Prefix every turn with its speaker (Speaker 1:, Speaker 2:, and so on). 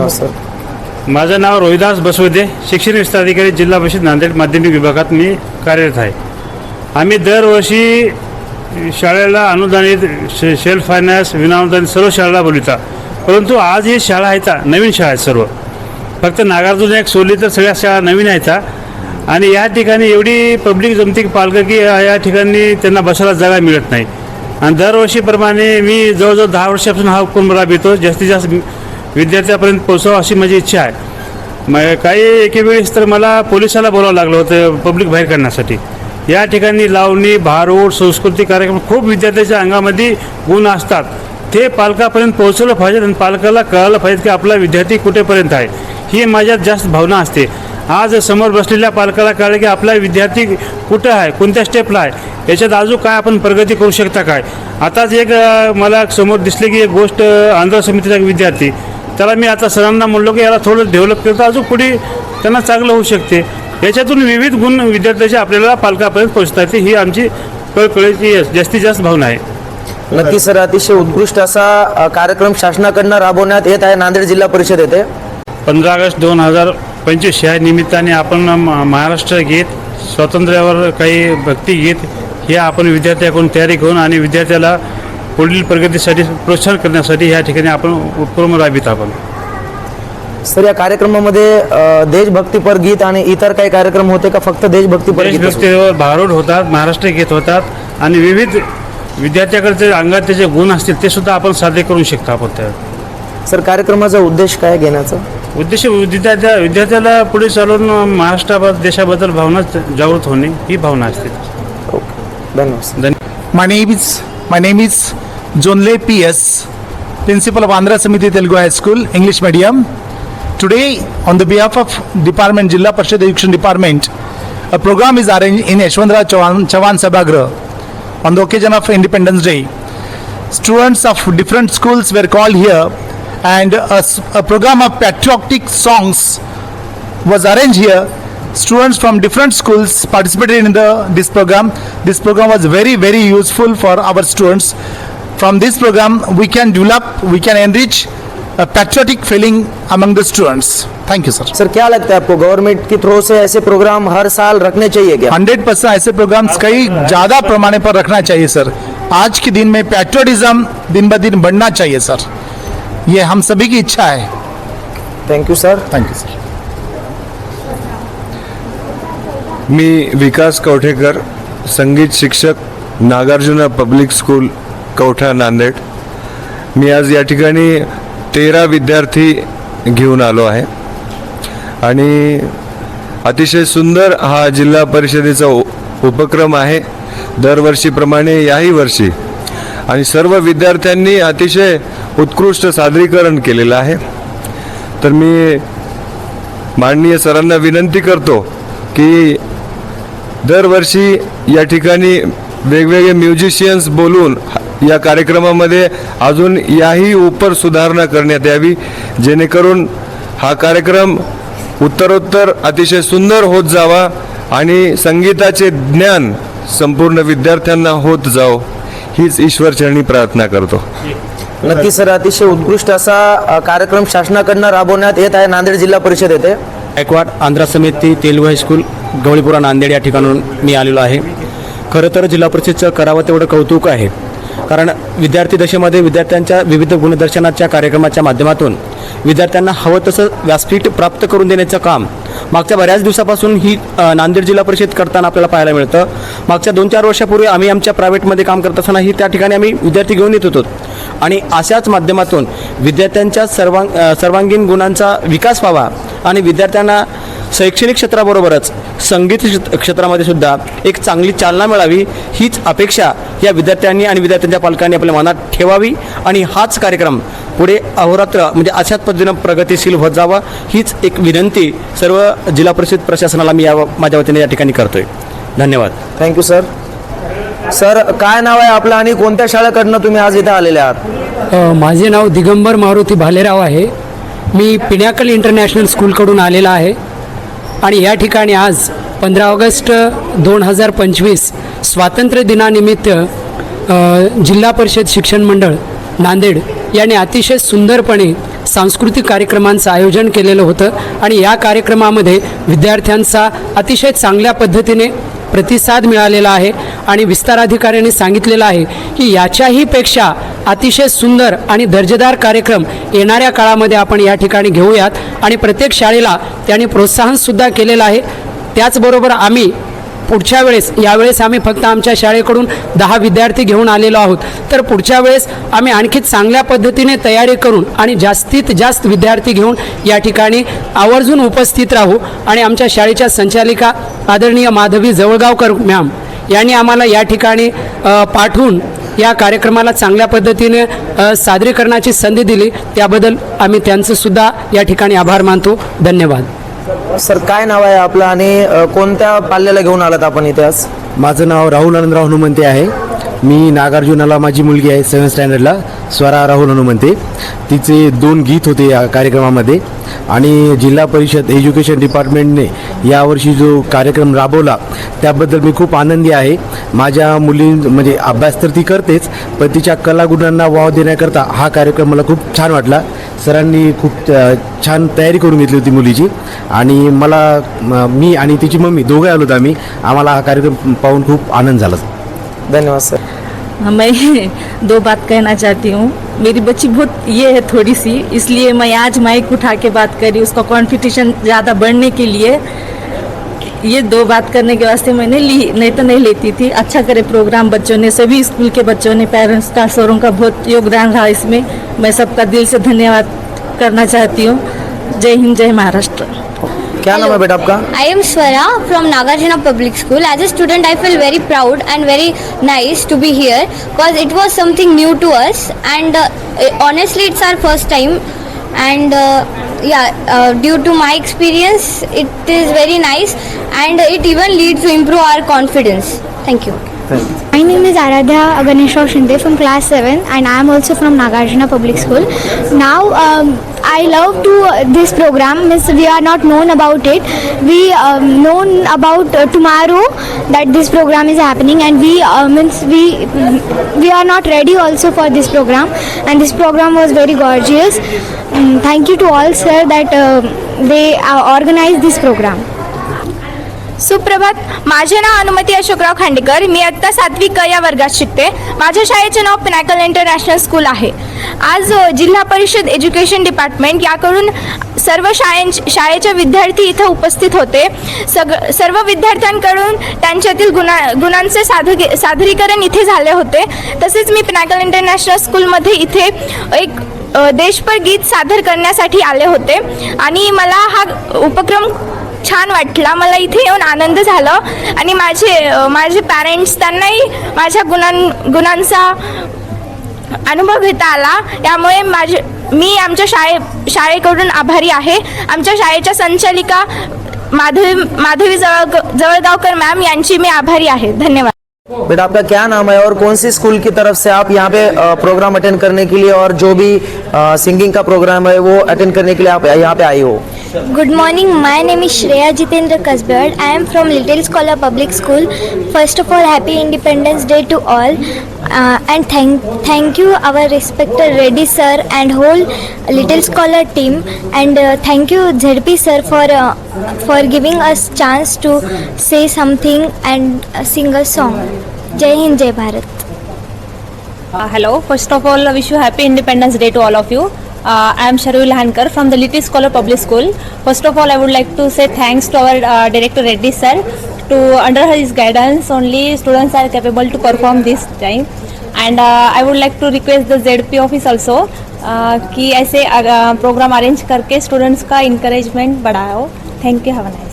Speaker 1: धन्यवाद सर.
Speaker 2: माझं नाव रोहिदास बसवदे, शिक्षण विस्तार अधिकारी, जिल्हा परिषद नांदेड माध्यमिक विभागात मी कार्यरत आहे. आम्ही दरवर्षी शाळेला अनुदानित सेल्फ फायनान्स विनाअनुदानित सर्व शाळेला बोलवता, परंतु आज ही शाळा आहेत नवीन शाळा आहेत सर्व. फक्त नागार्जुन एक सोडली तर सगळ्या शाळा नवीन आहेत. आणि या ठिकाणी एवढी पब्लिक जमते की पालकं की या ठिकाणी त्यांना बसायला जागा मिळत नाही. आणि दरवर्षीप्रमाणे मी जवळजवळ 10 वर्षापासून हा उपक्रम राबवितो. जास्तीत जास्त विद्यार्थ्यापर्यंत पोहोचावं अशी माझी इच्छा आहे. काही एके वेळेस तर मला पोलिसाला बोलावं लागलं होतं पब्लिक बाहेर काढण्यासाठी. या ठिकाणी लावणी, भारूड, सांस्कृतिक कार्यक्रम खूप विद्यार्थ्याच्या अंगामध्ये गुण असतात. ते पालकापर्यंत पोहोचवलं पाहिजे आणि पालकाला कळालं पाहिजे की आपला विद्यार्थी कुठेपर्यंत आहे. ही माझ्यात जास्त भावना असते. आज समोर बसलेल्या पालकाला कळलं की आपला विद्यार्थी कुठं आहे, कोणत्या स्टेपला आहे, याच्यात अजून काय आपण प्रगती करू शकता काय. आताच एक मला समोर दिसले की एक गोष्ट, आंध्र समितीचा विद्यार्थी, त्याला मी आता सरांना म्हणलो की याला थोडं डेव्हलप केलं तर अजून पुढे त्यांना चांगलं होऊ शकते. याच्यातून विविध गुण विद्यार्थ्याचे आपल्याला पालकापर्यंत पोहोचता येते. ही आमची कळकळीची जास्तीत जास्त भावना आहे.
Speaker 1: नक्की सर, अतिशय उत्कृष्ट असा कार्यक्रम शासनाकडनं राबवण्यात येत आहे नांदेड जिल्हा परिषद येथे.
Speaker 2: 15 ऑगस्ट 2025 या निमित्ताने आपण महाराष्ट्र गीत, स्वातंत्र्यावर काही भक्तिगीत हे आपण विद्यार्थ्याकडून तयारी करून आणि विद्यार्थ्याला पुढील प्रगतीसाठी प्रोत्साहन करण्यासाठी या ठिकाणी आपण उपक्रम राबवित आपण.
Speaker 1: सर, या कार्यक्रमामध्ये देशभक्तीपर गीत आणि इतर काही कार्यक्रम होते का फक्त देशभक्तीपर गीत?
Speaker 2: देशभक्तीवर भारूड होतात, महाराष्ट्र गीत होतात आणि विविध विद्यार्थ्याकडचे अंगात त्याचे गुण असतील ते सुद्धा आपण सादर करू शकतो आपण त्यात.
Speaker 1: सर, कार्यक्रमाचा उद्देश काय घेण्याचा?
Speaker 2: उद्देश विद्यार्थ्याला पुढे चालून महाराष्ट्राबद्दल, देशाबद्दल भावना जागृत होणे ही भावना असते.
Speaker 1: ओके, धन्यवाद.
Speaker 3: My name is Jonle P.S., Principal of Andhra Samiti Telugu High School, English Medium. Today, on the behalf of Department, Jilla Parishad Education Department, a program is arranged in Yashwantrao Chavan Sabhagrah on the occasion of Independence Day. Students of different schools were called here and a program of patriotic songs was arranged here. Students from different schools participated in this program. This program was very useful for our students. From this program we can develop, we can enrich a patriotic feeling among the students. Thank you sir.
Speaker 1: Sir, क्या लगता है आपको government की through से ऐसे programme हर साल रखने चाहिए क्या?
Speaker 3: 100% ऐसे प्रोग्राम्स कई ज़्यादा पैमाने पर रखना चाहिए सर. आज के दिन में पैट्रियोटिज्म दिन ब दिन बढ़ना चाहिए सर. ये हम सभी की इच्छा है.
Speaker 1: Thank you sir.
Speaker 3: Thank you sir.
Speaker 4: मी विकास कवठेकर, संगीत शिक्षक, नागार्जुना पब्लिक स्कूल, कवठा, नांदेड. मी आज या ठिकाणी 13 विद्यार्थी घेऊन आलो आहे आणि अतिशय सुंदर हा जिल्हा परिषदेचा उपक्रम आहे दरवर्षीप्रमाणे याही वर्षी. आणि सर्व विद्यार्थ्यांनी अतिशय उत्कृष्ट सादरीकरण केलेलं आहे. तर मी माननीय सरांना विनंती करतो की दरवर्षी या ठिकाणी वेगवेगळे म्युझिशियन्स बोलून या कार्यक्रमामध्ये अजून याही उपर सुधारणा करण्यात यावी, जेणेकरून हा कार्यक्रम उत्तरोत्तर अतिशय सुंदर होत जावा आणि संगीताचे ज्ञान संपूर्ण विद्यार्थ्यांना होत जावो हीच ईश्वरचरणी प्रार्थना करतो.
Speaker 1: नक्की सर, अतिशय उत्कृष्ट असा कार्यक्रम शासनाकडनं राबवण्यात येत आहे नांदेड जिल्हा परिषद येथे.
Speaker 5: गायकवाड, आंध्र समिती तेलुगू हायस्कूल, गवळीपुरा, नांदेड या ठिकाणून मी आलेलो आहे. खरं तर जिल्हा परिषदचं करावं तेवढं कौतुक आहे, कारण विद्यार्थी दशेमध्ये विद्यार्थ्यांच्या विविध गुणदर्शनाच्या कार्यक्रमाच्या माध्यमातून विद्यार्थ्यांना हवं तसं व्यासपीठ प्राप्त करून देण्याचं काम मागच्या बऱ्याच दिवसापासून ही नांदेड जिल्हा परिषद करताना आपल्याला पाहायला मिळतं. मागच्या 2-4 वर्षापूर्वी आम्ही आमच्या प्रायव्हेटमध्ये काम करत असतानाही त्या ठिकाणी आम्ही विद्यार्थी घेऊन येत होतो आणि अशाच माध्यमातून विद्यार्थ्यांच्या सर्वांगीण गुणांचा विकास व्हावा आणि विद्यार्थ्यांना शैक्षणिक क्षेत्राबरोबरच संगीत क्षेत्रामध्ये सुद्धा एक चांगली चालना मिळावी हीच अपेक्षा या विद्यार्थ्यांनी आणि विद्यार्थ्यांच्या पालकांनी आपल्या मनात ठेवावी आणि हाच कार्यक्रम पुढे अहोरात्र म्हणजे अशाच पद्धतीनं प्रगतिशील होत जावा हीच एक विनंती सर्व जिल्हा परिषद प्रशासनाला मी माझ्या वतीने या ठिकाणी करतोय. धन्यवाद.
Speaker 1: Thank you sir. सर, काय नाव आहे आपलं आणि कोणत्या शाळेकडनं तुम्ही आज इथे आलेले आहात?
Speaker 6: माझे नाव दिगंबर मारुती भालेराव आहे. मी पिनॅकल इंटरनॅशनल स्कूलकडून आलेला आहे आणि या ठिकाणी आज 15 ऑगस्ट 2025 स्वातंत्र्य दिनानिमित्त जिल्हा परिषद शिक्षण मंडळ नांदेड यांनी अतिशय सुंदरपणे सांस्कृतिक कार्यक्रमांचं आयोजन केलेलं होतं आणि या कार्यक्रमामध्ये विद्यार्थ्यांचा अतिशय चांगल्या पद्धतीने प्रतिसाद मिळालेला आहे आणि विस्तार अधिकाऱ्यांनी सांगितलेलं आहे की याच्याही पेक्षा अतिशय सुंदर आणि दर्जेदार कार्यक्रम येणाऱ्या काळामध्ये आपण या ठिकाणी घेऊयात आणि प्रत्येक शाळेला त्यांनी प्रोत्साहनसुद्धा केलेलं आहे. त्याचबरोबर आम्ही पुढच्या वेळेस, यावेळेस आम्ही फक्त आमच्या शाळेकडून 10 विद्यार्थी घेऊन आलेलो आहोत, तर पुढच्या वेळेस आम्ही आणखी चांगल्या पद्धतीने तयारी करून आणि जास्तीत जास्त विद्यार्थी घेऊन या ठिकाणी आवर्जून उपस्थित राहू. आणि आमच्या शाळेच्या संचालिका आदरणीय माधवी जवळगावकर मॅम यांनी आम्हाला या ठिकाणी पाठवून या कार्यक्रमाला चांगल्या पद्धतीने सादरीकरणाची संधी दिली, त्याबद्दल आम्ही त्यांचंसुद्धा या ठिकाणी आभार मानतो. धन्यवाद.
Speaker 1: सर, काय नाव आहे आपलं आणि कोणत्या पाल्याला घेऊन आलात आपण इथे आज?
Speaker 5: माझं नाव राहुल आनंदराव हनुमंते आहे. मी नागार्जुनाला, माझी मुलगी आहे 7th स्टँडर्डला, स्वरा राहुल हनुमंते. तिचे 2 गीत होते या कार्यक्रमामध्ये आणि जिल्हा परिषद एज्युकेशन डिपार्टमेंटने यावर्षी जो कार्यक्रम राबवला त्याबद्दल मी खूप आनंदी आहे. माझ्या मुली म्हणजे अभ्यास तर ती करतेच, पण तिच्या कलागुणांना वाव देण्याकरता हा कार्यक्रम मला खूप छान वाटला. सरांनी खूप छान तयारी करून घेतली होती मुलीची आणि मी आणि तिची मम्मी दोघे आलो होतो आम्हाला हा कार्यक्रम पाहून खूप आनंद झाला.
Speaker 1: धन्यवाद सर.
Speaker 7: मैं 2 बात कहना चाहती हूँ. मेरी बच्ची बहुत ये है थोड़ी सी, इसलिए मैं आज माइक उठा के बात करी. उसका कॉन्फिडेंस ज़्यादा बढ़ने के लिए ये 2 बात करने के वास्ते मैंने ली, नहीं तो नहीं लेती थी. अच्छा करे प्रोग्राम बच्चों ने, सभी स्कूल के बच्चों ने, पेरेंट्स का, सरों का बहुत योगदान रहा इसमें. मैं सबका दिल से धन्यवाद करना चाहती हूँ. जय हिंद, जय महाराष्ट्र.
Speaker 1: क्या नाम है बेटा आपका?
Speaker 8: I am Swara from Nagarjuna Public School. As a student, I feel very proud and very nice to be here because it was something new to us, and honestly, it's our first time. And due to my experience, it is very nice, and it even leads to improve our confidence. Thank you.
Speaker 9: My name is Aradhya Ganeshwar Shinde from class 7 and I am also from Nagarjuna Public School. Now I love to this program, means we are not known about it. We known about tomorrow that this program is happening, and we are not ready also for this program, and this program was very gorgeous. Thank you to all sir that they organized this program.
Speaker 10: सुप्रभात. माझे नाव अनुमती अशोकराव खांडेकर. मी आत्ता 7वी क या वर्गात शिकते. माझ्या शाळेचे नाव पिनाकल इंटरनॅशनल स्कूल आहे. आज जिल्हा परिषद एज्युकेशन डिपार्टमेंट याकडून सर्व शाळेचे विद्यार्थी इथं उपस्थित होते. सर्व विद्यार्थ्यांकडून त्यांच्यातील गुणांचे सादरीकरण इथे झाले होते. तसेच मी पिनाकल इंटरनॅशनल स्कूलमध्ये इथे एक देशपर गीत सादर करण्यासाठी आले होते आणि मला हा उपक्रम छान वाटला. मला इथे येऊन आनंद झाला आणि माझे पॅरेंट्स, त्यांनाही माझ्या गुणांचा अनुभव घेता आला. यामुळे मी आमच्या शाळेकडून आभारी आहे. आमच्या शाळेच्या संचालिका माधवी जवळगावकर मॅम यांची मी आभारी आहे. धन्यवाद.
Speaker 1: बेटा आपका क्या नाम है और कौन सी स्कूल की तरफ से आप यहाँ पे प्रोग्राम अटेंड करने के लिए और जो भी सिंगिंग का प्रोग्राम है वो अटेंड करने के लिए आप यहाँ पे आई हो?
Speaker 8: Good morning. My name is Shreya Jitendra Kasbard. I am from Little Scholar Public School. First of all, Happy Independence Day to all. And thank you our respected Reddy sir and whole Little Scholar team. And thank you ZP sir for giving us chance to say something and sing a song. Jai Hind, Jai Bharat.
Speaker 7: Hello. First of all, I wish you Happy Independence Day to all of you. I am Sharvi Lahankar from the Little Scholar Public School. First of all, I would like to say thanks to our Director Reddy sir. Under his guidance, only students are capable to perform this time. And I would like to request the ZP office also कि ऐसे programme arrange करके students का encouragement बढ़ाओ. Thank you. Have a nice